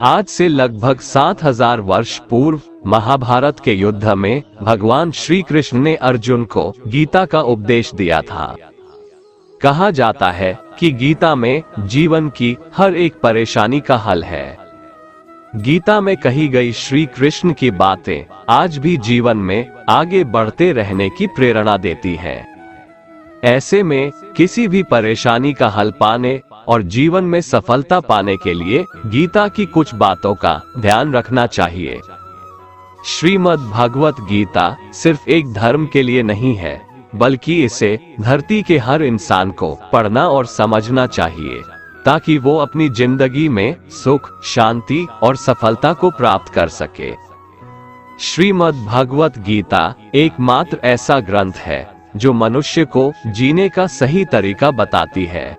आज से लगभग 7000 वर्ष पूर्व महाभारत के युद्ध में भगवान श्री कृष्ण ने अर्जुन को गीता का उपदेश दिया था। कहा जाता है कि गीता में जीवन की हर एक परेशानी का हल है। गीता में कही गई श्री कृष्ण की बातें आज भी जीवन में आगे बढ़ते रहने की प्रेरणा देती हैं। ऐसे में किसी भी परेशानी का हल पाने और जीवन में सफलता पाने के लिए गीता की कुछ बातों का ध्यान रखना चाहिए। श्रीमद् भागवत गीता सिर्फ एक धर्म के लिए नहीं है, बल्कि इसे धरती के हर इंसान को पढ़ना और समझना चाहिए, ताकि वो अपनी जिंदगी में सुख, शांति और सफलता को प्राप्त कर सके। श्रीमद् भागवत गीता एकमात्र ऐसा ग्रंथ है जो मनुष्य को जीने का सही तरीका बताती है।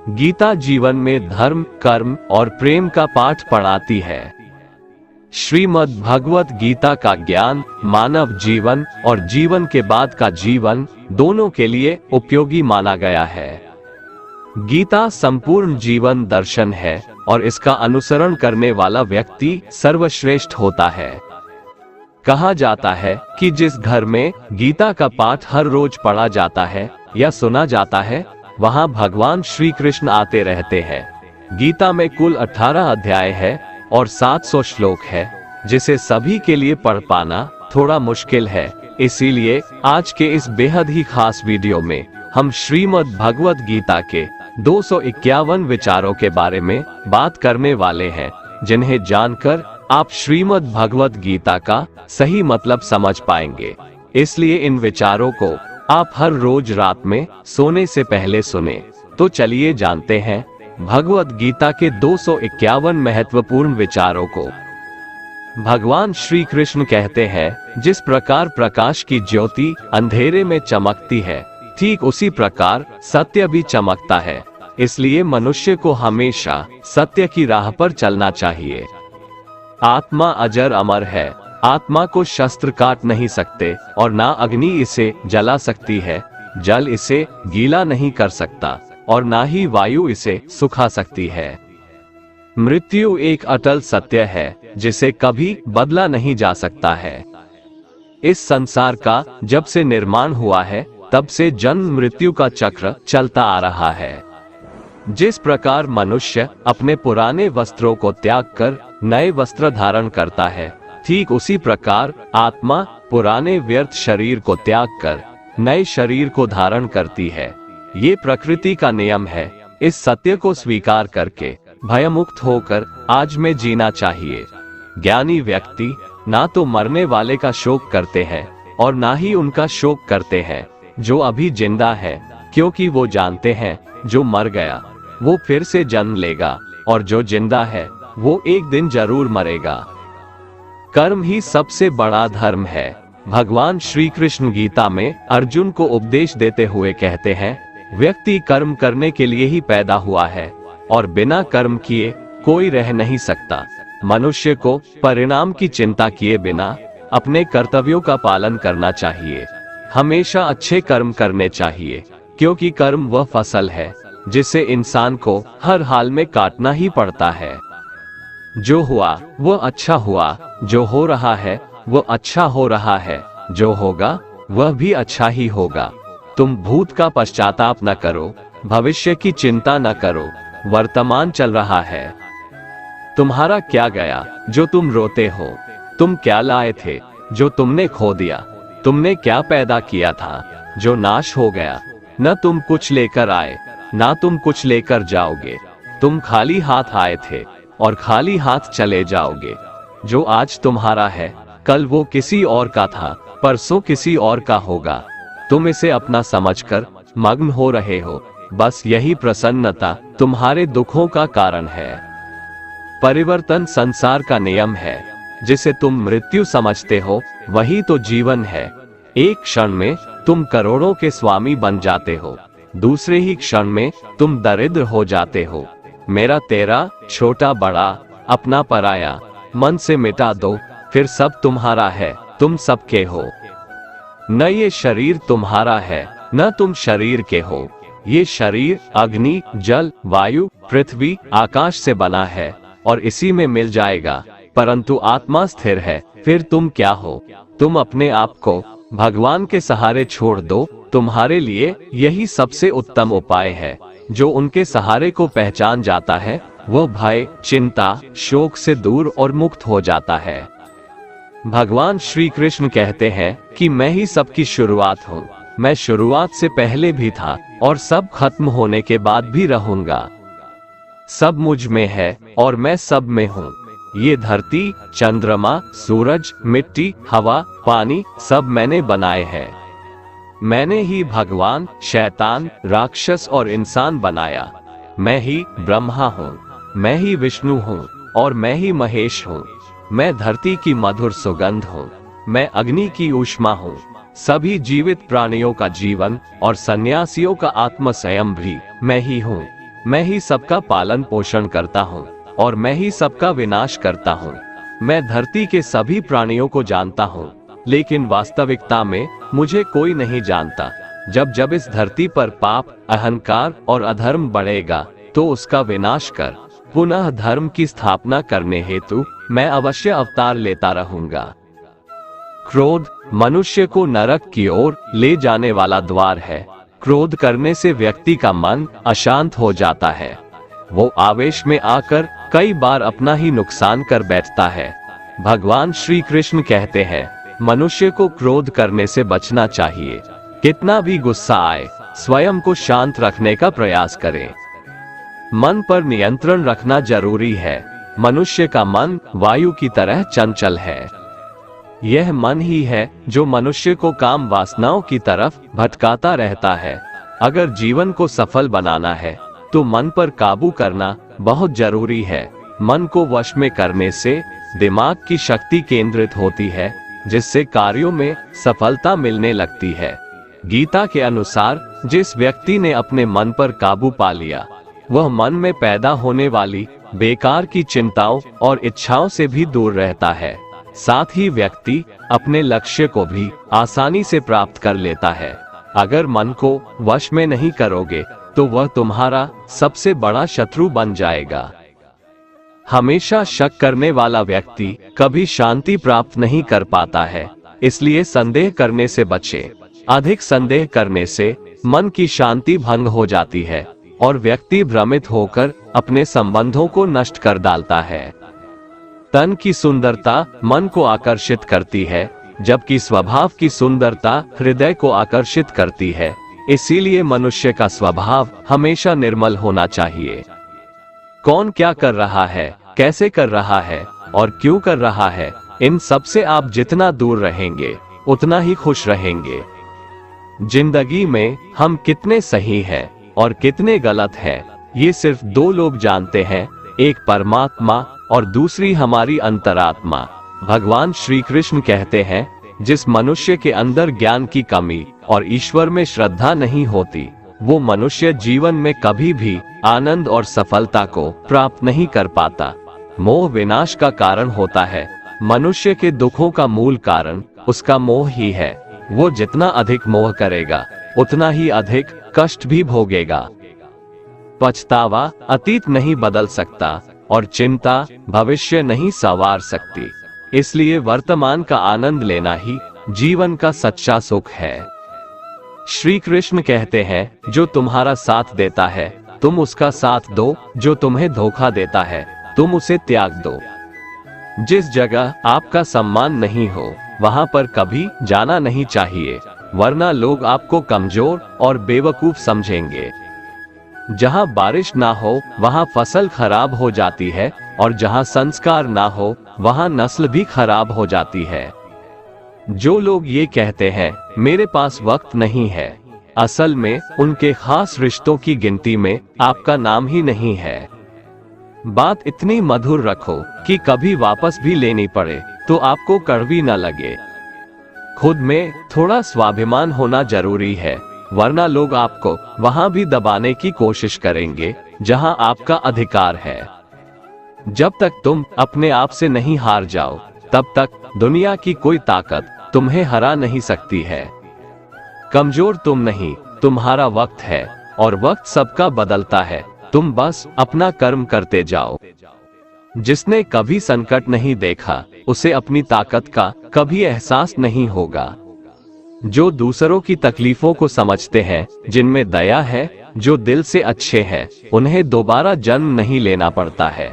गीता जीवन में धर्म, कर्म और प्रेम का पाठ पढ़ाती है। श्रीमद् भागवत गीता का ज्ञान मानव जीवन और जीवन के बाद का जीवन दोनों के लिए उपयोगी माना गया है। गीता संपूर्ण जीवन दर्शन है और इसका अनुसरण करने वाला व्यक्ति सर्वश्रेष्ठ होता है। कहा जाता है कि जिस घर में गीता का पाठ हर रोज पढ़ा जाता है या सुना जाता है, वहां भगवान श्री कृष्ण आते रहते हैं। गीता में कुल 18 अध्याय है और 700 श्लोक है, जिसे सभी के लिए पढ़ पाना थोड़ा मुश्किल है। इसीलिए आज के इस बेहद ही खास वीडियो में हम श्रीमद् भागवत गीता के 251 विचारों के बारे में बात करने वाले हैं, जिन्हें जानकर आप श्रीमद् भागवत गीता का सही मतलब समझ पाएंगे। इसलिए इन विचारों को आप हर रोज रात में सोने से पहले सुने। तो चलिए जानते हैं भगवत गीता के 251 महत्वपूर्ण विचारों को। भगवान श्री कृष्ण कहते हैं, जिस प्रकार प्रकाश की ज्योति अंधेरे में चमकती है, ठीक उसी प्रकार सत्य भी चमकता है। इसलिए मनुष्य को हमेशा सत्य की राह पर चलना चाहिए। आत्मा अजर अमर है। आत्मा को शस्त्र काट नहीं सकते और ना अग्नि इसे जला सकती है, जल इसे गीला नहीं कर सकता और ना ही वायु इसे सुखा सकती है। मृत्यु एक अटल सत्य है जिसे कभी बदला नहीं जा सकता है। इस संसार का जब से निर्माण हुआ है, तब से जन्म मृत्यु का चक्र चलता आ रहा है। जिस प्रकार मनुष्य अपने पुराने वस्त्रों को त्याग कर नए वस्त्र धारण करता है, ठीक उसी प्रकार आत्मा पुराने व्यर्थ शरीर को त्याग कर नए शरीर को धारण करती है। ये प्रकृति का नियम है। इस सत्य को स्वीकार करके भयमुक्त होकर आज में जीना चाहिए। ज्ञानी व्यक्ति ना तो मरने वाले का शोक करते हैं और ना ही उनका शोक करते हैं जो अभी जिंदा है, क्योंकि वो जानते हैं जो मर गया वो फिर से जन्म लेगा और जो जिंदा है वो एक दिन जरूर मरेगा। कर्म ही सबसे बड़ा धर्म है। भगवान श्री कृष्ण गीता में अर्जुन को उपदेश देते हुए कहते हैं, व्यक्ति कर्म करने के लिए ही पैदा हुआ है और बिना कर्म किए कोई रह नहीं सकता। मनुष्य को परिणाम की चिंता किए बिना अपने कर्तव्यों का पालन करना चाहिए। हमेशा अच्छे कर्म करने चाहिए, क्योंकि कर्म वह फसल है जिसे इंसान को हर हाल में काटना ही पड़ता है। जो हुआ वो अच्छा हुआ, जो हो रहा है वो अच्छा हो रहा है, जो होगा वह भी अच्छा ही होगा। तुम भूत का पश्चाताप न करो, भविष्य की चिंता न करो, वर्तमान चल रहा है। तुम्हारा क्या गया जो तुम रोते हो? तुम क्या लाए थे जो तुमने खो दिया? तुमने क्या पैदा किया था जो नाश हो गया? न तुम कुछ लेकर आए, ना तुम कुछ लेकर जाओगे। तुम खाली हाथ आए थे और खाली हाथ चले जाओगे। जो आज तुम्हारा है, कल वो किसी और का था, परसों किसी और का होगा। तुम इसे अपना समझकर मग्न हो रहे हो। बस यही प्रसन्नता तुम्हारे दुखों का कारण है। परिवर्तन संसार का नियम है। जिसे तुम मृत्यु समझते हो वही तो जीवन है। एक क्षण में तुम करोड़ों के स्वामी बन जाते हो, दूसरे ही क्षण में तुम दरिद्र हो जाते हो। मेरा तेरा, छोटा बड़ा, अपना पराया, मन से मिटा दो, फिर सब तुम्हारा है, तुम सबके हो। न ये शरीर तुम्हारा है, न तुम शरीर के हो। ये शरीर अग्नि, जल, वायु, पृथ्वी, आकाश से बना है। और इसी में मिल जाएगा, परंतु आत्मा स्थिर है। फिर तुम क्या हो? तुम अपने आप को भगवान के सहारे छोड़ दो। तुम्हारे लिए यही सबसे उत्तम उपाय है। जो उनके सहारे को पहचान जाता है वह भय, चिंता, शोक से दूर और मुक्त हो जाता है। भगवान श्री कृष्ण कहते हैं कि मैं ही सबकी शुरुआत हूँ। मैं शुरुआत से पहले भी था और सब खत्म होने के बाद भी रहूंगा। सब मुझ में है और मैं सब में हूँ। ये धरती, चंद्रमा, सूरज, मिट्टी, हवा, पानी सब मैंने बनाए हैं। मैंने ही भगवान, शैतान, राक्षस और इंसान बनाया। मैं ही ब्रह्मा हूँ, मैं ही विष्णु हूँ और मैं ही महेश हूँ। मैं धरती की मधुर सुगंध हूँ, मैं अग्नि की ऊष्मा हूँ। सभी जीवित प्राणियों का जीवन और सन्यासियों का आत्म संयम भी मैं ही हूँ। मैं ही सबका पालन पोषण करता हूँ और मैं ही सबका विनाश करता हूँ। मैं धरती के सभी प्राणियों को जानता हूँ, लेकिन वास्तविकता में मुझे कोई नहीं जानता। जब जब इस धरती पर पाप, अहंकार और अधर्म बढ़ेगा तो उसका विनाश कर पुनः धर्म की स्थापना करने हेतु मैं अवश्य अवतार लेता रहूंगा। क्रोध मनुष्य को नरक की ओर ले जाने वाला द्वार है। क्रोध करने से व्यक्ति का मन अशांत हो जाता है। वो आवेश में आकर कई बार अपना ही नुकसान कर बैठता है। भगवान श्री कृष्ण कहते हैं, मनुष्य को क्रोध करने से बचना चाहिए। कितना भी गुस्सा आए, स्वयं को शांत रखने का प्रयास करें। मन पर नियंत्रण रखना जरूरी है। मनुष्य का मन वायु की तरह चंचल है। यह मन ही है जो मनुष्य को काम वासनाओं की तरफ भटकाता रहता है। अगर जीवन को सफल बनाना है तो मन पर काबू करना बहुत जरूरी है। मन को वश में करने से दिमाग की शक्ति केंद्रित होती है, जिससे कार्यों में सफलता मिलने लगती है। गीता के अनुसार जिस व्यक्ति ने अपने मन पर काबू पा लिया, वह मन में पैदा होने वाली बेकार की चिंताओं और इच्छाओं से भी दूर रहता है। साथ ही व्यक्ति अपने लक्ष्य को भी आसानी से प्राप्त कर लेता है। अगर मन को वश में नहीं करोगे तो वह तुम्हारा सबसे बड़ा शत्रु बन जाएगा। हमेशा शक करने वाला व्यक्ति कभी शांति प्राप्त नहीं कर पाता है, इसलिए संदेह करने से बचे। अधिक संदेह करने से मन की शांति भंग हो जाती है और व्यक्ति भ्रमित होकर अपने संबंधों को नष्ट कर डालता है। तन की सुंदरता मन को आकर्षित करती है, जबकि स्वभाव की सुंदरता हृदय को आकर्षित करती है। इसीलिए मनुष्य का स्वभाव हमेशा निर्मल होना चाहिए। कौन क्या कर रहा है, कैसे कर रहा है और क्यों कर रहा है, इन सब से आप जितना दूर रहेंगे उतना ही खुश रहेंगे। जिंदगी में हम कितने सही हैं और कितने गलत हैं, ये सिर्फ दो लोग जानते हैं, एक परमात्मा और दूसरी हमारी अंतरात्मा। भगवान श्री कृष्ण कहते हैं, जिस मनुष्य के अंदर ज्ञान की कमी और ईश्वर में श्रद्धा नहीं होती, वो मनुष्य जीवन में कभी भी आनंद और सफलता को प्राप्त नहीं कर पाता। मोह विनाश का कारण होता है। मनुष्य के दुखों का मूल कारण उसका मोह ही है। वो जितना अधिक मोह करेगा उतना ही अधिक कष्ट भी भोगेगा। पछतावा अतीत नहीं बदल सकता और चिंता भविष्य नहीं संवार सकती। इसलिए वर्तमान का आनंद लेना ही जीवन का सच्चा सुख है। श्री कृष्ण कहते हैं, जो तुम्हारा साथ देता है तुम उसका साथ दो, जो तुम्हें धोखा देता है तुम उसे त्याग दो। जिस जगह आपका सम्मान नहीं हो वहां पर कभी जाना नहीं चाहिए, वरना लोग आपको कमजोर और बेवकूफ समझेंगे। जहां बारिश ना हो वहां फसल खराब हो जाती है और जहां संस्कार ना हो वहां नस्ल भी खराब हो जाती है। जो लोग ये कहते हैं मेरे पास वक्त नहीं है, असल में उनके खास रिश्तों की गिनती में आपका नाम ही नहीं है। बात इतनी मधुर रखो कि कभी वापस भी लेनी पड़े तो आपको कड़वी न लगे। खुद में थोड़ा स्वाभिमान होना जरूरी है, वरना लोग आपको वहां भी दबाने की कोशिश करेंगे जहां आपका अधिकार है। जब तक तुम अपने आप से नहीं हार जाओ तब तक दुनिया की कोई ताकत तुम्हें हरा नहीं सकती है। कमजोर तुम नहीं, तुम्हारा वक्त है और वक्त सबका बदलता है। तुम बस अपना कर्म करते जाओ। जिसने कभी संकट नहीं देखा उसे अपनी ताकत का कभी एहसास नहीं होगा। जो दूसरों की तकलीफों को समझते हैं, जिनमें दया है, जो दिल से अच्छे हैं, उन्हें दोबारा जन्म नहीं लेना पड़ता है।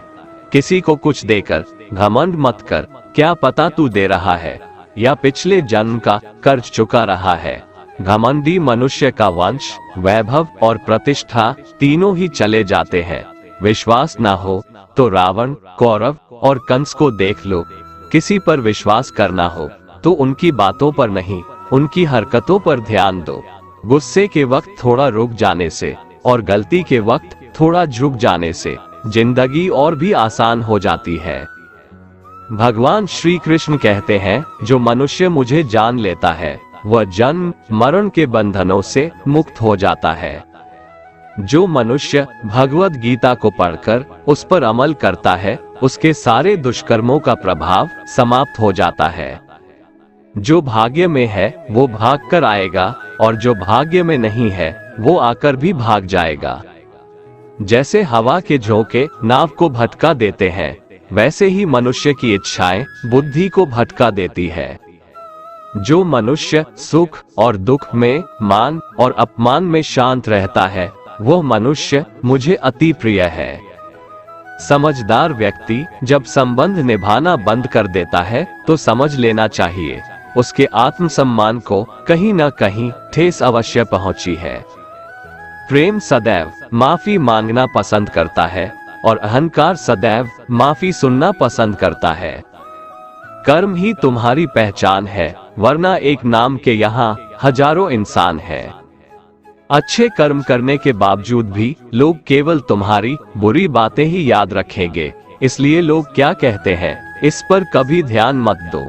किसी को कुछ देकर घमंड मत कर, क्या पता तू दे रहा है या पिछले जन्म का कर्ज चुका रहा है। घमंडी मनुष्य का वंश, वैभव और प्रतिष्ठा तीनों ही चले जाते हैं। विश्वास ना हो तो रावण, कौरव और कंस को देख लो। किसी पर विश्वास करना हो तो उनकी बातों पर नहीं, उनकी हरकतों पर ध्यान दो। गुस्से के वक्त थोड़ा रुक जाने से और गलती के वक्त थोड़ा झुक जाने से जिंदगी और भी आसान हो जाती है। भगवान श्री कृष्ण कहते हैं, जो मनुष्य मुझे जान लेता है वह जन्म मरण के बंधनों से मुक्त हो जाता है। जो मनुष्य भगवत गीता को पढ़कर उस पर अमल करता है, उसके सारे दुष्कर्मों का प्रभाव समाप्त हो जाता है। जो भाग्य में है वो भाग कर आएगा और जो भाग्य में नहीं है वो आकर भी भाग जाएगा। जैसे हवा के झोंके नाव को भटका देते हैं, वैसे ही मनुष्य की इच्छाएं बुद्धि को भटका देती है। जो मनुष्य सुख और दुख में, मान और अपमान में शांत रहता है, वह मनुष्य मुझे अति प्रिय है। समझदार व्यक्ति जब संबंध निभाना बंद कर देता है तो समझ लेना चाहिए उसके आत्मसम्मान को कहीं न कहीं ठेस अवश्य पहुंची है। प्रेम सदैव माफी मांगना पसंद करता है और अहंकार सदैव माफी सुनना पसंद करता है। कर्म ही तुम्हारी पहचान है, वरना एक नाम के यहाँ हजारों इंसान हैं। अच्छे कर्म करने के बावजूद भी लोग केवल तुम्हारी बुरी बातें ही याद रखेंगे, इसलिए लोग क्या कहते हैं इस पर कभी ध्यान मत दो।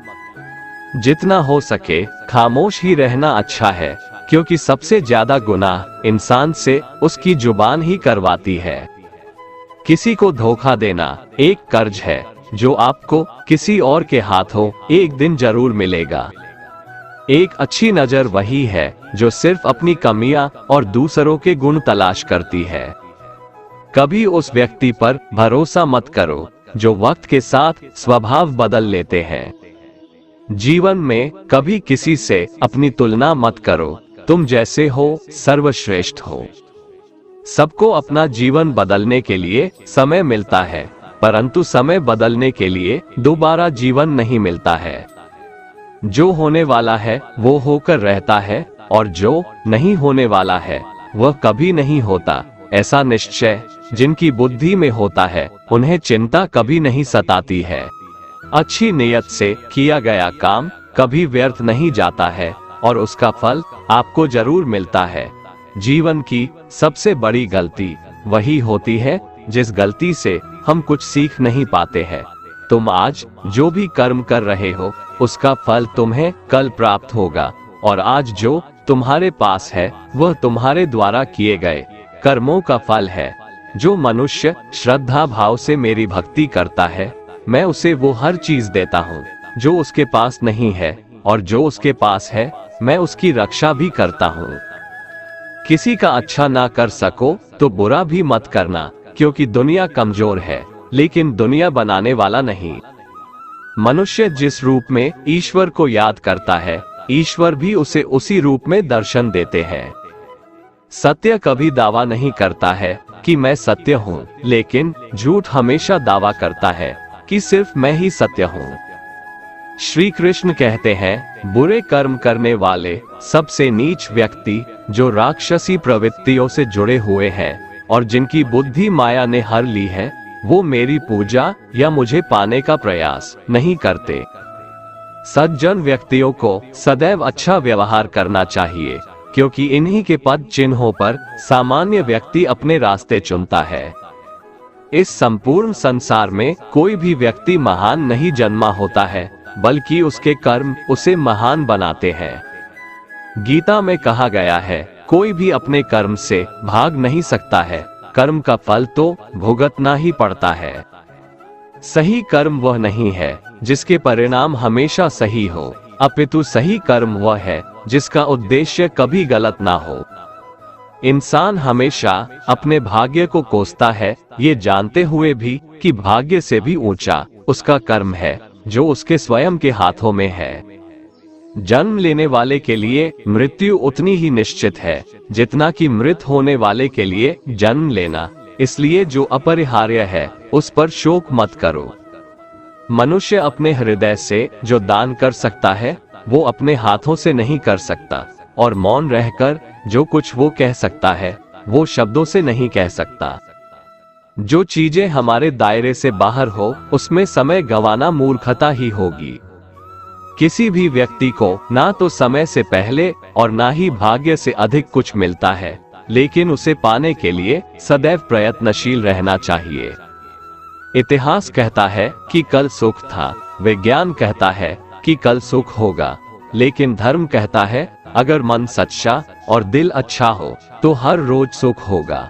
जितना हो सके खामोश ही रहना अच्छा है, क्योंकि सबसे ज्यादा गुनाह इंसान से उसकी जुबान ही करवाती है। किसी को धोखा देना एक कर्ज है जो आपको किसी और के हाथों एक दिन जरूर मिलेगा। एक अच्छी नजर वही है जो सिर्फ अपनी कमियां और दूसरों के गुण तलाश करती है। कभी उस व्यक्ति पर भरोसा मत करो जो वक्त के साथ स्वभाव बदल लेते हैं। जीवन में कभी किसी से अपनी तुलना मत करो, तुम जैसे हो सर्वश्रेष्ठ हो। सबको अपना जीवन बदलने के लिए समय मिलता है, परंतु समय बदलने के लिए दोबारा जीवन नहीं मिलता है। जो होने वाला है वो होकर रहता है और जो नहीं होने वाला है वह कभी नहीं होता। ऐसा निश्चय जिनकी बुद्धि में होता है उन्हें चिंता कभी नहीं सताती है। अच्छी नियत से किया गया काम कभी व्यर्थ नहीं जाता है और उसका फल आपको जरूर मिलता है। जीवन की सबसे बड़ी गलती वही होती है जिस गलती से हम कुछ सीख नहीं पाते हैं। तुम आज जो भी कर्म कर रहे हो उसका फल तुम्हें कल प्राप्त होगा, और आज जो तुम्हारे पास है वह तुम्हारे द्वारा किए गए कर्मों का फल है। जो मनुष्य श्रद्धा भाव से मेरी भक्ति करता है, मैं उसे वो हर चीज देता हूँ जो उसके पास नहीं है, और जो उसके पास है मैं उसकी रक्षा भी करता हूँ। किसी का अच्छा ना कर सको तो बुरा भी मत करना, क्योंकि दुनिया कमजोर है लेकिन दुनिया बनाने वाला नहीं। मनुष्य जिस रूप में ईश्वर को याद करता है, ईश्वर भी उसे उसी रूप में दर्शन देते हैं। सत्य कभी दावा नहीं करता है कि मैं सत्य हूँ, लेकिन झूठ हमेशा दावा करता है कि सिर्फ मैं ही सत्य हूँ। श्री कृष्ण कहते हैं, बुरे कर्म करने वाले सबसे नीच व्यक्ति जो राक्षसी प्रवृत्तियों से जुड़े हुए हैं और जिनकी बुद्धि माया ने हर ली है, वो मेरी पूजा या मुझे पाने का प्रयास नहीं करते। सज्जन व्यक्तियों को सदैव अच्छा व्यवहार करना चाहिए, क्योंकि इन्हीं के पद चिन्हों पर सामान्य व्यक्ति अपने रास्ते चुनता है। इस संपूर्ण संसार में कोई भी व्यक्ति महान नहीं जन्मा होता है, बल्कि उसके कर्म उसे महान बनाते हैं। गीता में कहा गया है, कोई भी अपने कर्म से भाग नहीं सकता है, कर्म का फल तो भुगतना ही पड़ता है। सही कर्म वह नहीं है जिसके परिणाम हमेशा सही हो, अपितु सही कर्म वह है जिसका उद्देश्य कभी गलत ना हो। इंसान हमेशा अपने भाग्य को कोसता है, ये जानते हुए भी कि भाग्य से भी ऊंचा उसका कर्म है जो उसके स्वयं के हाथों में है। जन्म लेने वाले के लिए मृत्यु उतनी ही निश्चित है जितना कि मृत होने वाले के लिए जन्म लेना, इसलिए जो अपरिहार्य है उस पर शोक मत करो। मनुष्य अपने हृदय से जो दान कर सकता है वो अपने हाथों से नहीं कर सकता, और मौन रहकर जो कुछ वो कह सकता है वो शब्दों से नहीं कह सकता। जो चीजें हमारे दायरे से बाहर हो उसमें समय गंवाना मूर्खता ही होगी। किसी भी व्यक्ति को ना तो समय से पहले और ना ही भाग्य से अधिक कुछ मिलता है, लेकिन उसे पाने के लिए सदैव प्रयत्नशील रहना चाहिए। इतिहास कहता है कि कल सुख था, विज्ञान कहता है कि कल सुख होगा, लेकिन धर्म कहता है अगर मन सच्चा और दिल अच्छा हो तो हर रोज सुख होगा।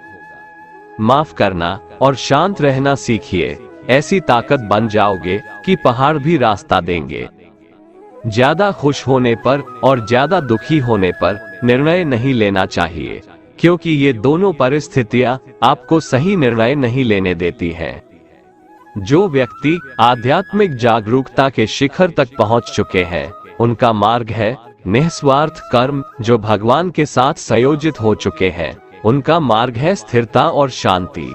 माफ करना और शांत रहना सीखिए, ऐसी ताकत बन जाओगे कि पहाड़ भी रास्ता देंगे। ज्यादा खुश होने पर और ज्यादा दुखी होने पर निर्णय नहीं लेना चाहिए, क्योंकि ये दोनों परिस्थितियां आपको सही निर्णय नहीं लेने देती हैं। जो व्यक्ति आध्यात्मिक जागरूकता के शिखर तक पहुंच चुके हैं उनका मार्ग है निस्वार्थ कर्म। जो भगवान के साथ संयोजित हो चुके हैं उनका मार्ग है स्थिरता और शांति।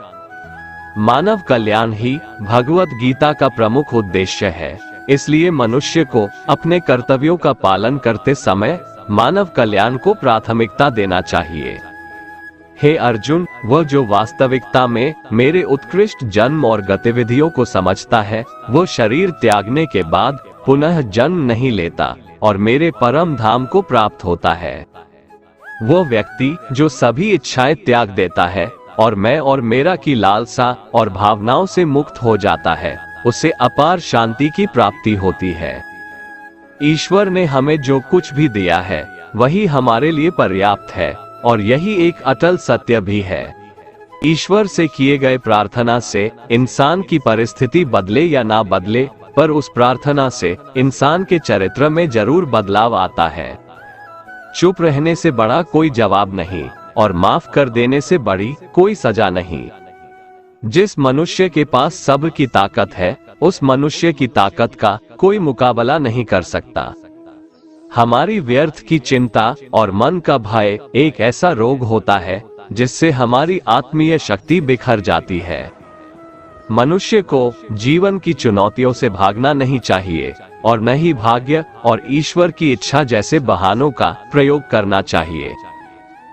मानव कल्याण ही भगवत गीता का प्रमुख उद्देश्य है, इसलिए मनुष्य को अपने कर्तव्यों का पालन करते समय मानव कल्याण को प्राथमिकता देना चाहिए। हे अर्जुन, वह जो वास्तविकता में मेरे उत्कृष्ट जन्म और गतिविधियों को समझता है वो शरीर त्यागने के बाद पुनः जन्म नहीं लेता और मेरे परम धाम को प्राप्त होता है। वो व्यक्ति जो सभी इच्छाएं त्याग देता है और मैं और मेरा की लालसा और भावनाओं से मुक्त हो जाता है, उसे अपार शांति की प्राप्ति होती है। ईश्वर ने हमें जो कुछ भी दिया है वही हमारे लिए पर्याप्त है, और यही एक अटल सत्य भी है। ईश्वर से किए गए प्रार्थना से इंसान की परिस्थिति बदले या ना बदले, पर उस प्रार्थना से इंसान के चरित्र में जरूर बदलाव आता है। चुप रहने से बड़ा कोई जवाब नहीं और माफ कर देने से बड़ी कोई सजा नहीं। जिस मनुष्य के पास सब्र की ताकत है उस मनुष्य की ताकत का कोई मुकाबला नहीं कर सकता। हमारी व्यर्थ की चिंता और मन का भय एक ऐसा रोग होता है जिससे हमारी आत्मीय शक्ति बिखर जाती है। मनुष्य को जीवन की चुनौतियों से भागना नहीं चाहिए और न ही भाग्य और ईश्वर की इच्छा जैसे बहानों का प्रयोग करना चाहिए।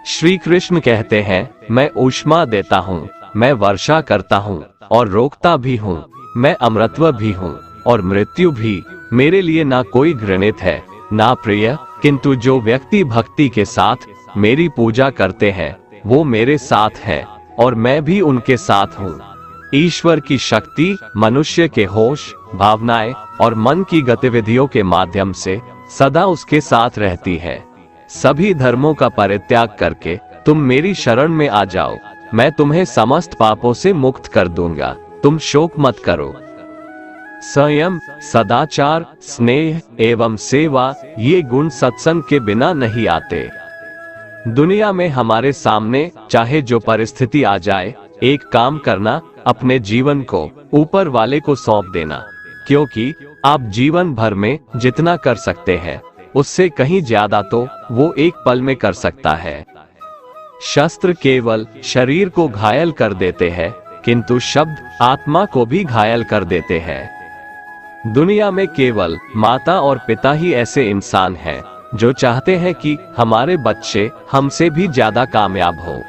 श्री कृष्ण कहते हैं, मैं ऊष्मा देता हूँ, मैं वर्षा करता हूँ और रोकता भी हूँ, मैं अमरत्व भी हूँ और मृत्यु भी। मेरे लिए ना कोई घृणित है ना प्रिय, किंतु जो व्यक्ति भक्ति के साथ मेरी पूजा करते हैं वो मेरे साथ हैं और मैं भी उनके साथ हूँ। ईश्वर की शक्ति मनुष्य के होश, भावनाएं और मन की गतिविधियों के माध्यम से सदा उसके साथ रहती है। सभी धर्मों का परित्याग करके तुम मेरी शरण में आ जाओ, मैं तुम्हें समस्त पापों से मुक्त कर दूंगा। तुम शोक मत करो। संयम, सदाचार, स्नेह एवं सेवा, ये गुण सत्संग के बिना नहीं आते। दुनिया में हमारे सामने चाहे जो परिस्थिति आ जाए, एक काम करना, अपने जीवन को ऊपर वाले को सौंप देना, क्योंकि आप जीवन भर में जितना कर सकते हैं उससे कहीं ज्यादा तो वो एक पल में कर सकता है। शस्त्र केवल शरीर को घायल कर देते हैं, किंतु शब्द आत्मा को भी घायल कर देते हैं। दुनिया में केवल माता और पिता ही ऐसे इंसान हैं जो चाहते हैं कि हमारे बच्चे हमसे भी ज्यादा कामयाब हो।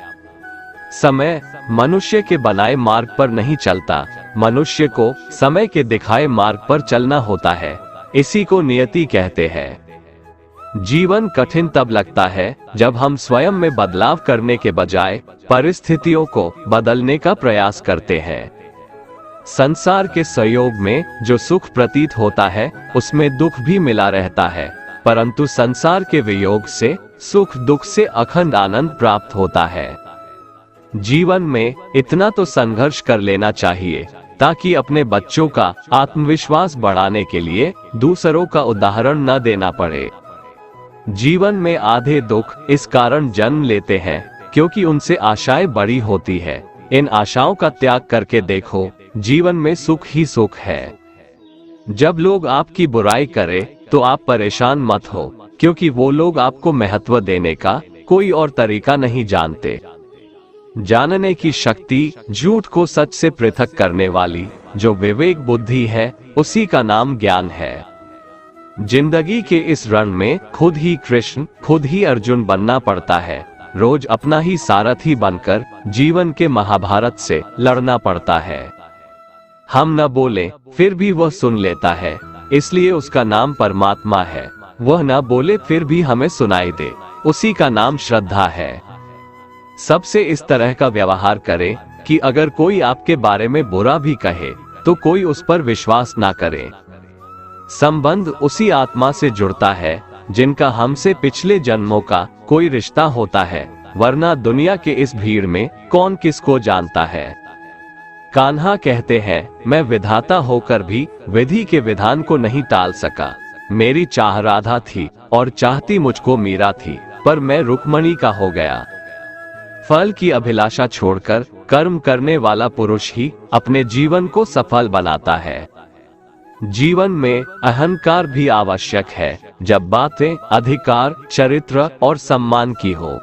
समय मनुष्य के बनाए मार्ग पर नहीं चलता, मनुष्य को समय के दिखाए मार्ग पर चलना होता है। इसी को नियति कहते हैं। जीवन कठिन तब लगता है जब हम स्वयं में बदलाव करने के बजाय परिस्थितियों को बदलने का प्रयास करते हैं। संसार के सहयोग में जो सुख प्रतीत होता है उसमें दुख भी मिला रहता है, परंतु संसार के वियोग से सुख दुख से अखंड आनंद प्राप्त होता है। जीवन में इतना तो संघर्ष कर लेना चाहिए ताकि अपने बच्चों का आत्मविश्वास बढ़ाने के लिए दूसरों का उदाहरण न देना पड़े। जीवन में आधे दुख इस कारण जन्म लेते हैं क्योंकि उनसे आशाएं बड़ी होती है। इन आशाओं का त्याग करके देखो, जीवन में सुख ही सुख है। जब लोग आपकी बुराई करें तो आप परेशान मत हो, क्योंकि वो लोग आपको महत्व देने का कोई और तरीका नहीं जानते। जानने की शक्ति, झूठ को सच से पृथक करने वाली जो विवेक बुद्धि है, उसी का नाम ज्ञान है। जिंदगी के इस रण में खुद ही कृष्ण, खुद ही अर्जुन बनना पड़ता है। रोज अपना ही सारथी बनकर जीवन के महाभारत से लड़ना पड़ता है। हम न बोले फिर भी वह सुन लेता है, इसलिए उसका नाम परमात्मा है। वह न बोले फिर भी हमें सुनाई दे, उसी का नाम श्रद्धा है। सबसे इस तरह का व्यवहार करें कि अगर कोई आपके बारे में बुरा भी कहे तो कोई उस पर विश्वास ना करे। संबंध उसी आत्मा से जुड़ता है जिनका हमसे पिछले जन्मों का कोई रिश्ता होता है, वरना दुनिया के इस भीड़ में कौन किसको जानता है। कान्हा कहते हैं, मैं विधाता होकर भी विधि के विधान को नहीं टाल सका। मेरी चाह राधा थी और चाहती मुझको मीरा थी, पर मैं रुक्मणी का हो गया। फल की अभिलाषा छोड़कर कर्म करने वाला पुरुष ही अपने जीवन को सफल बनाता है। जीवन में अहंकार भी आवश्यक है, जब बातें अधिकार, चरित्र और सम्मान की हो।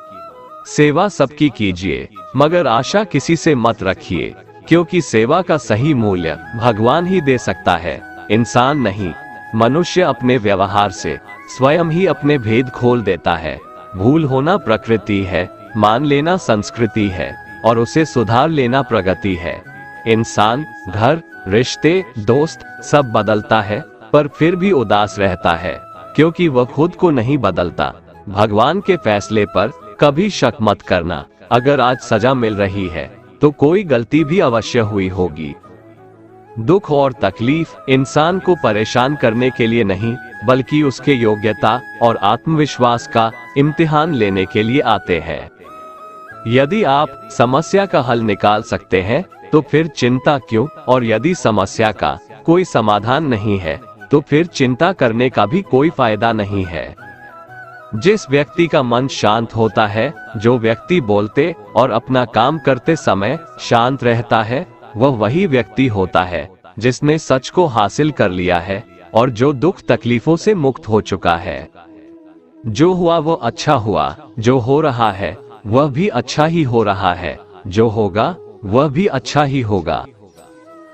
सेवा सबकी कीजिए, मगर आशा किसी से मत रखिए, क्योंकि सेवा का सही मूल्य भगवान ही दे सकता है, इंसान नहीं। मनुष्य अपने व्यवहार से स्वयं ही अपने भेद खोल देता है। भूल होना प्रकृति है, मान लेना संस्कृति है, और उसे सुधार लेना प्रगति है। इंसान घर, रिश्ते, दोस्त सब बदलता है, पर फिर भी उदास रहता है, क्योंकि वह खुद को नहीं बदलता। भगवान के फैसले पर कभी शक मत करना। अगर आज सजा मिल रही है तो कोई गलती भी अवश्य हुई होगी। दुख और तकलीफ इंसान को परेशान करने के लिए नहीं, बल्कि उसके योग्यता और आत्मविश्वास का इम्तिहान लेने के लिए आते हैं। यदि आप समस्या का हल निकाल सकते हैं तो फिर चिंता क्यों, और यदि समस्या का कोई समाधान नहीं है तो फिर चिंता करने का भी कोई फायदा नहीं है। जिस व्यक्ति का मन शांत होता है, जो व्यक्ति बोलते और अपना काम करते समय शांत रहता है, वह वही व्यक्ति होता है जिसने सच को हासिल कर लिया है और जो दुख तकलीफों से मुक्त हो चुका है। जो हुआ वो अच्छा हुआ, जो हो रहा है वह भी अच्छा ही हो रहा है, जो होगा वह भी अच्छा ही होगा।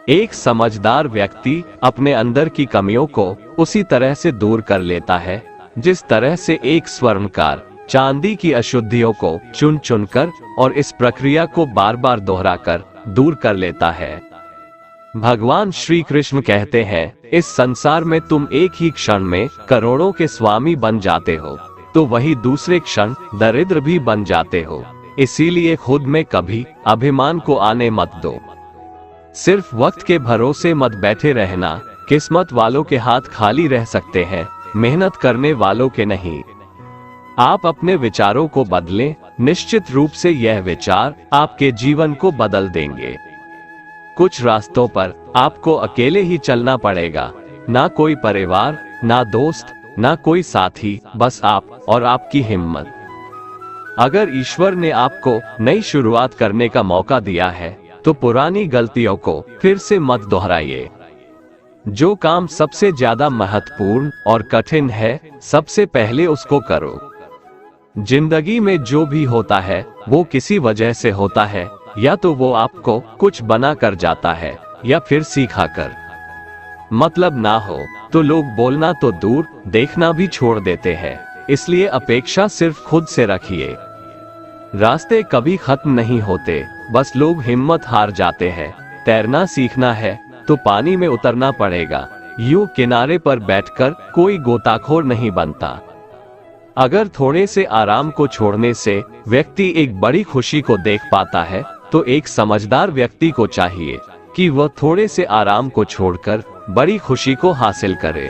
एक समझदार व्यक्ति अपने अंदर की कमियों को उसी तरह से दूर कर लेता है जिस तरह से एक स्वर्णकार चांदी की अशुद्धियों को चुन चुनकर और इस प्रक्रिया को बार बार दोहराकर दूर कर लेता है। भगवान श्री कृष्ण कहते हैं, इस संसार में तुम एक ही क्षण में करोड़ों के स्वामी बन जाते हो, तो वही दूसरे क्षण दरिद्र भी बन जाते हो। इसीलिए खुद में कभी अभिमान को आने मत दो। सिर्फ वक्त के भरोसे मत बैठे रहना। किस्मत वालों के हाथ खाली रह सकते हैं, मेहनत करने वालों के नहीं। आप अपने विचारों को बदलें, निश्चित रूप से यह विचार आपके जीवन को बदल देंगे। कुछ रास्तों पर आपको अकेले ही चलना पड़ेगा, ना कोई परिवार, ना दोस्त, ना कोई साथी, बस आप और आपकी हिम्मत। अगर ईश्वर ने आपको नई शुरुआत करने का मौका दिया है तो पुरानी गलतियों को फिर से मत दोहराइए। जो काम सबसे ज्यादा महत्वपूर्ण और कठिन है, सबसे पहले उसको करो। जिंदगी में जो भी होता है वो किसी वजह से होता है, या तो वो आपको कुछ बना कर जाता है या फिर सिखा कर। मतलब ना हो तो लोग बोलना तो दूर, देखना भी छोड़ देते हैं। इसलिए अपेक्षा सिर्फ खुद से रखिए। रास्ते कभी खत्म नहीं होते, बस लोग हिम्मत हार जाते हैं। तैरना सीखना है तो पानी में उतरना पड़ेगा, यूं किनारे पर बैठकर कोई गोताखोर नहीं बनता। अगर थोड़े से आराम को छोड़ने से व्यक्ति एक बड़ी खुशी को देख पाता है, तो एक समझदार व्यक्ति को चाहिए कि वह थोड़े से आराम को छोड़कर बड़ी खुशी को हासिल करे।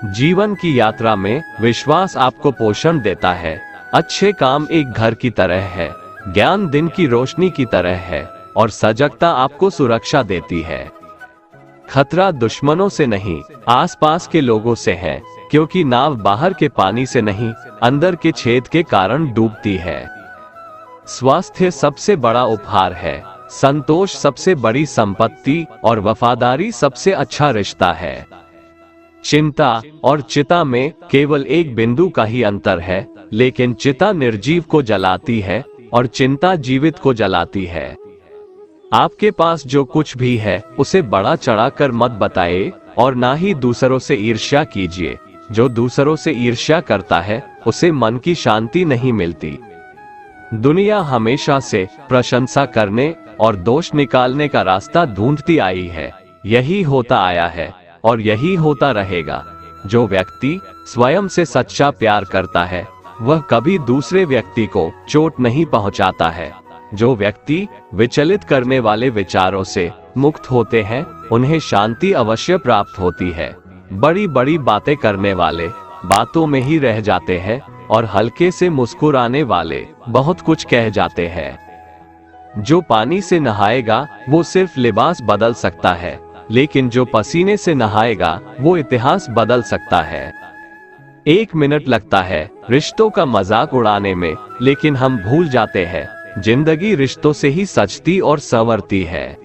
जीवन की यात्रा में विश्वास आपको पोषण देता है। अच्छे काम एक घर की तरह है, ज्ञान दिन की रोशनी की तरह है, और सजगता आपको सुरक्षा देती है। खतरा दुश्मनों से नहीं, आसपास के लोगों से है, क्योंकि नाव बाहर के पानी से नहीं, अंदर के छेद के कारण डूबती है। स्वास्थ्य सबसे बड़ा उपहार है, संतोष सबसे बड़ी संपत्ति और वफादारी सबसे अच्छा रिश्ता है। चिंता और चिता में केवल एक बिंदु का ही अंतर है, लेकिन चिता निर्जीव को जलाती है और चिंता जीवित को जलाती है। आपके पास जो कुछ भी है उसे बड़ा चढ़ाकर मत बताए और ना ही दूसरों से ईर्ष्या कीजिए। जो दूसरों से ईर्ष्या करता है उसे मन की शांति नहीं मिलती। दुनिया हमेशा से प्रशंसा करने और दोष निकालने का रास्ता ढूंढती आई है। यही होता आया है और यही होता रहेगा। जो व्यक्ति स्वयं से सच्चा प्यार करता है वह कभी दूसरे व्यक्ति को चोट नहीं पहुंचाता है। जो व्यक्ति विचलित करने वाले विचारों से मुक्त होते हैं उन्हें शांति अवश्य प्राप्त होती है। बड़ी बड़ी बातें करने वाले बातों में ही रह जाते हैं और हल्के से मुस्कुराने वाले बहुत कुछ कह जाते हैं। जो पानी से नहाएगा वो सिर्फ लिबास बदल सकता है, लेकिन जो पसीने से नहाएगा वो इतिहास बदल सकता है। 1 मिनट लगता है रिश्तों का मजाक उड़ाने में, लेकिन हम भूल जाते हैं जिंदगी रिश्तों से ही सजती और संवरती है।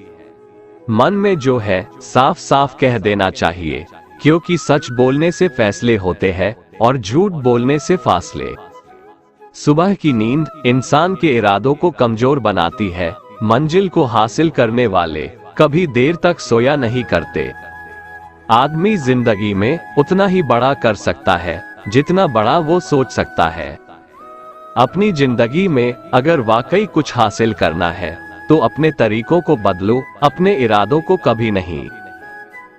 मन में जो है साफ साफ कह देना चाहिए, क्योंकि सच बोलने से फैसले होते हैं और झूठ बोलने से फासले। सुबह की नींद इंसान के इरादों को कमजोर बनाती है। मंजिल को हासिल करने वाले कभी देर तक सोया नहीं करते। आदमी जिंदगी में उतना ही बड़ा कर सकता है जितना बड़ा वो सोच सकता है। अपनी जिंदगी में अगर वाकई कुछ हासिल करना है तो अपने तरीकों को बदलो, अपने इरादों को कभी नहीं।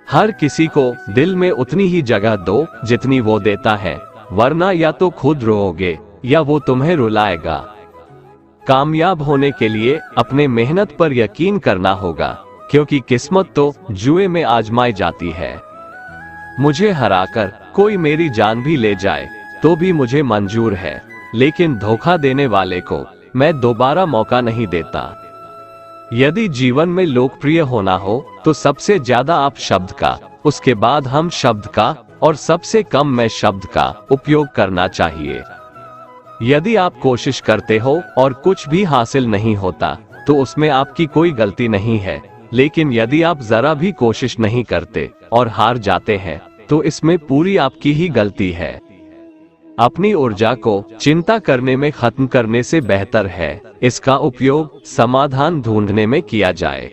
हर किसी को दिल में उतनी ही जगह दो जितनी वो देता है, वरना या तो खुद रोओगे या वो तुम्हें रुलाएगा। कामयाब होने के लिए अपने मेहनत पर यकीन करना होगा, क्योंकि किस्मत तो जुए में आजमाई जाती है। मुझे हराकर कोई मेरी जान भी ले जाए तो भी मुझे मंजूर है, लेकिन धोखा देने वाले को मैं दोबारा मौका नहीं देता। यदि जीवन में लोकप्रिय होना हो तो सबसे ज्यादा आप शब्द का, उसके बाद हम शब्द का और सबसे कम मैं शब्द का उपयोग करना चाहिए। यदि आप कोशिश करते हो और कुछ भी हासिल नहीं होता तो उसमें आपकी कोई गलती नहीं है, लेकिन यदि आप जरा भी कोशिश नहीं करते और हार जाते हैं तो इसमें पूरी आपकी ही गलती है। अपनी ऊर्जा को चिंता करने में खत्म करने से बेहतर है इसका उपयोग समाधान ढूंढने में किया जाए।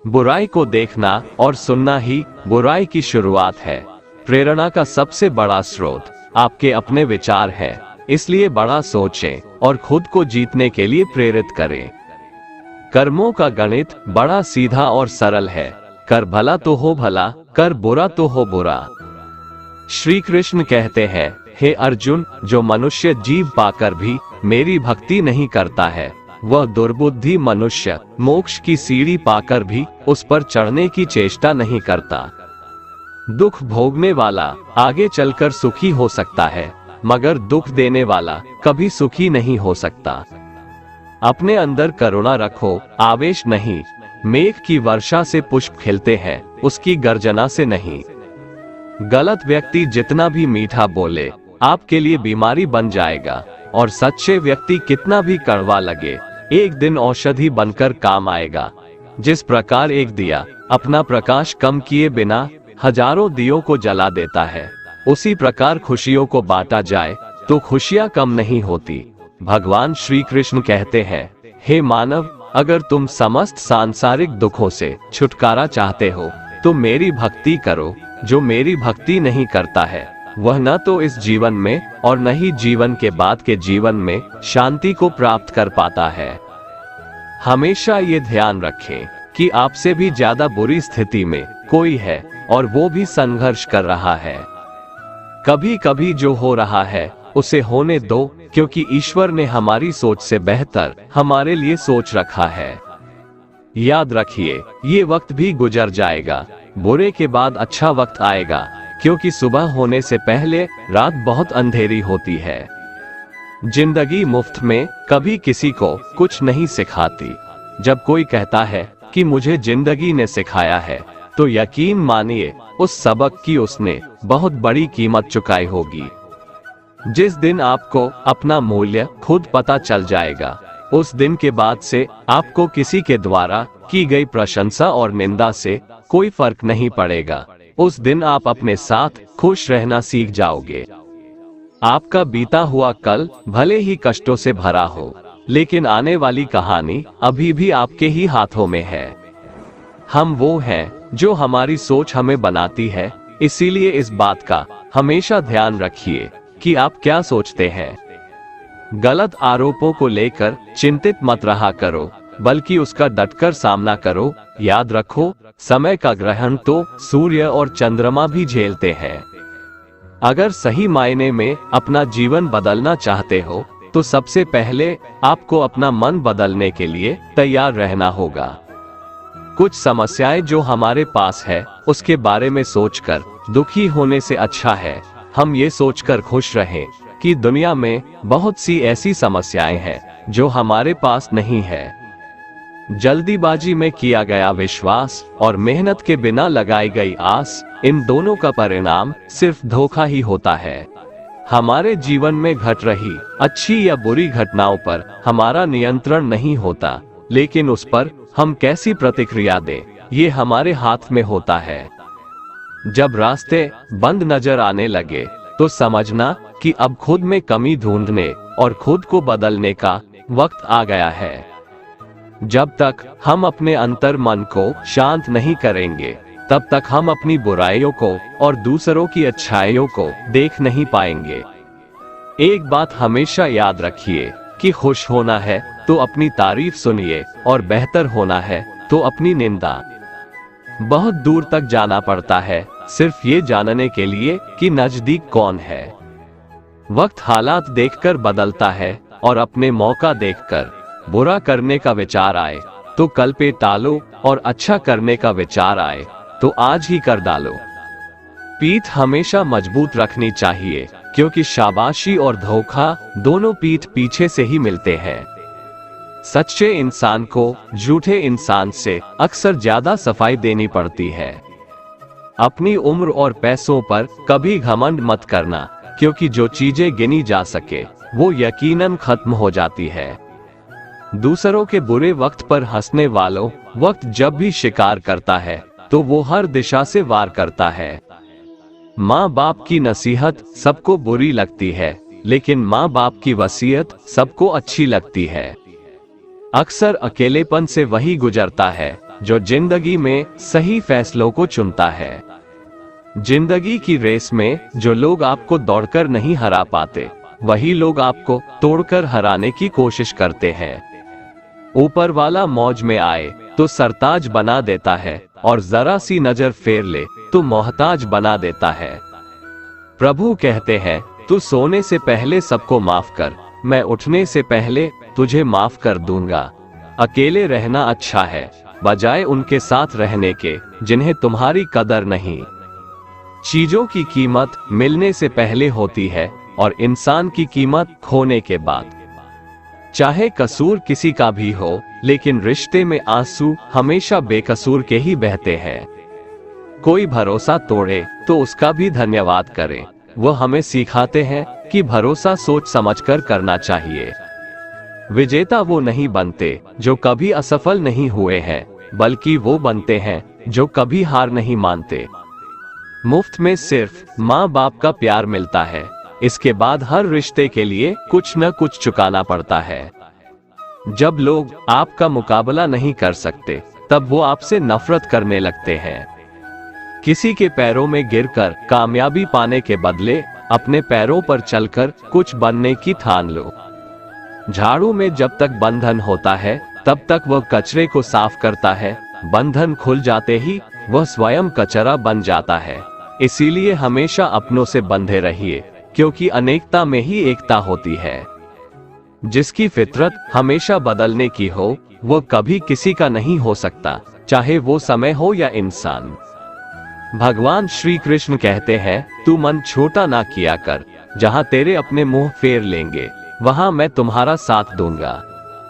बुराई को देखना और सुनना ही बुराई की शुरुआत है। प्रेरणा का सबसे बड़ा स्रोत आपके अपने विचार है, इसलिए बड़ा सोचें और खुद को जीतने के लिए प्रेरित करें। कर्मों का गणित बड़ा सीधा और सरल है। कर भला तो हो भला, कर बुरा तो हो बुरा। श्री कृष्ण कहते हैं, हे अर्जुन, जो मनुष्य जीव पाकर भी मेरी भक्ति नहीं करता है वह दुर्बुद्धि मनुष्य मोक्ष की सीढ़ी पाकर भी उस पर चढ़ने की चेष्टा नहीं करता। दुख भोगने वाला आगे चलकर सुखी हो सकता है, मगर दुख देने वाला कभी सुखी नहीं हो सकता। अपने अंदर करुणा रखो, आवेश नहीं। मेघ की वर्षा से पुष्प खिलते हैं, उसकी गर्जना से नहीं। गलत व्यक्ति जितना भी मीठा बोले आपके लिए बीमारी बन जाएगा, और सच्चे व्यक्ति कितना भी कड़वा लगे एक दिन औषधि बनकर काम आएगा। जिस प्रकार एक दिया अपना प्रकाश कम किए बिना हजारों दियों को जला देता है, उसी प्रकार खुशियों को बांटा जाए तो खुशियां कम नहीं होती। भगवान श्री कृष्ण कहते हैं, हे मानव, अगर तुम समस्त सांसारिक दुखों से छुटकारा चाहते हो तो मेरी भक्ति करो। जो मेरी भक्ति नहीं करता है वह न तो इस जीवन में और न ही जीवन के बाद के जीवन में शांति को प्राप्त कर पाता है। हमेशा ये ध्यान रखें कि आपसे भी ज्यादा बुरी स्थिति में कोई है और वो भी संघर्ष कर रहा है। कभी कभी जो हो रहा है उसे होने दो, क्योंकि ईश्वर ने हमारी सोच से बेहतर हमारे लिए सोच रखा है। याद रखिए, ये वक्त भी गुजर जाएगा। बुरे के बाद अच्छा वक्त आएगा, क्योंकि सुबह होने से पहले रात बहुत अंधेरी होती है। जिंदगी मुफ्त में कभी किसी को कुछ नहीं सिखाती। जब कोई कहता है कि मुझे जिंदगी ने सिखाया है, तो यकीन मानिए उस सबक की उसने बहुत बड़ी कीमत चुकाई होगी। जिस दिन आपको अपना मूल्य खुद पता चल जाएगा, उस दिन के बाद से आपको किसी के द्वारा की गई प्रशंसा और निंदा से कोई फर्क नहीं पड़ेगा। उस दिन आप अपने साथ खुश रहना सीख जाओगे। आपका बीता हुआ कल भले ही कष्टों से भरा हो, लेकिन आने वाली कहानी अभी भी आपके ही हाथों में है। हम वो हैं जो हमारी सोच हमें बनाती है, इसीलिए इस बात का हमेशा ध्यान रखिए कि आप क्या सोचते हैं। गलत आरोपों को लेकर चिंतित मत रहा करो, बल्कि उसका डटकर सामना करो। याद रखो, समय का ग्रहण तो सूर्य और चंद्रमा भी झेलते हैं। अगर सही मायने में अपना जीवन बदलना चाहते हो तो सबसे पहले आपको अपना मन बदलने के लिए तैयार रहना होगा। कुछ समस्याएं जो हमारे पास है उसके बारे में सोचकर दुखी होने से अच्छा है हम ये सोचकर खुश रहें कि दुनिया में बहुत सी ऐसी समस्याएं हैं जो हमारे पास नहीं है। जल्दीबाजी में किया गया विश्वास और मेहनत के बिना लगाई गई आस, इन दोनों का परिणाम सिर्फ धोखा ही होता है। हमारे जीवन में घट रही अच्छी या बुरी घटनाओं पर हमारा नियंत्रण नहीं होता, लेकिन उस पर हम कैसी प्रतिक्रिया दें, ये हमारे हाथ में होता है। जब रास्ते बंद नजर आने लगे तो समझना कि अब खुद में कमी ढूंढने और खुद को बदलने का वक्त आ गया है। जब तक हम अपने अंतर मन को शांत नहीं करेंगे, तब तक हम अपनी बुराइयों को और दूसरों की अच्छाइयों को देख नहीं पाएंगे। एक बात हमेशा याद रखिए कि खुश होना है तो अपनी तारीफ सुनिए और बेहतर होना है तो अपनी निंदा। बहुत दूर तक जाना पड़ता है सिर्फ ये जानने के लिए कि नजदीक कौन है। वक्त हालात देखकर बदलता है और अपने मौका देखकर बुरा करने का विचार आए तो कल पे टालो और अच्छा करने का विचार आए तो आज ही कर डालो। पीठ हमेशा मजबूत रखनी चाहिए, क्योंकि शाबाशी और धोखा दोनों पीठ पीछे से ही मिलते हैं। सच्चे इंसान को झूठे इंसान से अक्सर ज्यादा सफाई देनी पड़ती है। अपनी उम्र और पैसों पर कभी घमंड मत करना, क्योंकि जो चीजें गिनी जा सके वो यकीनन खत्म हो जाती है। दूसरों के बुरे वक्त पर हंसने वालों वक्त जब भी शिकार करता है तो वो हर दिशा से वार करता है। माँ बाप की नसीहत सबको बुरी लगती है, लेकिन माँ बाप की वसीयत सबको अच्छी लगती है। अक्सर अकेलेपन से वही गुजरता है जो जिंदगी में सही फैसलों को चुनता है। जिंदगी की रेस में जो लोग आपको दौड़कर नहीं हरा पाते, वही लोग आपको तोड़कर हराने की कोशिश करते हैं। ऊपर वाला मौज में आए तो सरताज बना देता है और जरा सी नजर फेर ले तो मोहताज बना देता है। प्रभु कहते हैं, तू सोने से पहले सबको माफ कर, मैं उठने से पहले तुझे माफ कर दूंगा। अकेले रहना अच्छा है बजाय उनके साथ रहने के जिन्हें तुम्हारी कदर नहीं। चीजों की कीमत मिलने से पहले होती है और इंसान की कीमत खोने के बाद। चाहे कसूर किसी का भी हो, लेकिन रिश्ते में आंसू हमेशा बेकसूर के ही बहते हैं। कोई भरोसा तोड़े तो उसका भी धन्यवाद करें। वो हमें सिखाते हैं कि भरोसा सोच समझकर करना चाहिए। विजेता वो नहीं बनते जो कभी असफल नहीं हुए हैं, बल्कि वो बनते हैं जो कभी हार नहीं मानते। मुफ्त में सिर्फ माँ बाप का प्यार मिलता है, इसके बाद हर रिश्ते के लिए कुछ न कुछ चुकाना पड़ता है। जब लोग आपका मुकाबला नहीं कर सकते, तब वो आपसे नफरत करने लगते हैं। किसी के पैरों में गिरकर कामयाबी पाने के बदले अपने पैरों पर चलकर कुछ बनने की ठान लो। झाड़ू में जब तक बंधन होता है, तब तक वह कचरे को साफ करता है। बंधन खुल जाते ही वह स्वयं कचरा बन जाता है। इसीलिए हमेशा अपनों से बंधे रहिए, क्योंकि अनेकता में ही एकता होती है। जिसकी फितरत हमेशा बदलने की हो, वो कभी किसी का नहीं हो सकता, चाहे वो समय हो या इंसान। भगवान श्री कृष्ण कहते हैं, तू मन छोटा ना किया कर, जहाँ तेरे अपने मुंह फेर लेंगे वहाँ मैं तुम्हारा साथ दूंगा।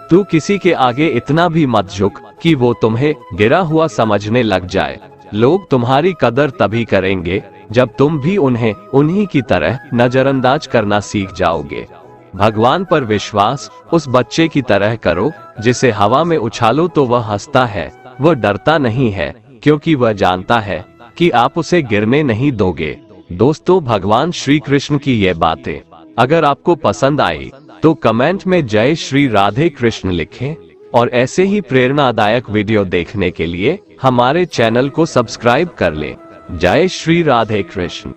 तू किसी के आगे इतना भी मत झुक कि वो तुम्हें गिरा हुआ समझने लग जाए। लोग तुम्हारी कदर तभी करेंगे जब तुम भी उन्हें उन्हीं की तरह नजरअंदाज करना सीख जाओगे। भगवान पर विश्वास उस बच्चे की तरह करो जिसे हवा में उछालो तो वह हंसता है, वह डरता नहीं है, क्योंकि वह जानता है कि आप उसे गिरने नहीं दोगे। दोस्तों, भगवान श्री कृष्ण की ये बातें अगर आपको पसंद आई तो कमेंट में जय श्री राधे कृष्ण लिखें और ऐसे ही प्रेरणादायक वीडियो देखने के लिए हमारे चैनल को सब्सक्राइब कर लें। जय श्री राधे कृष्ण।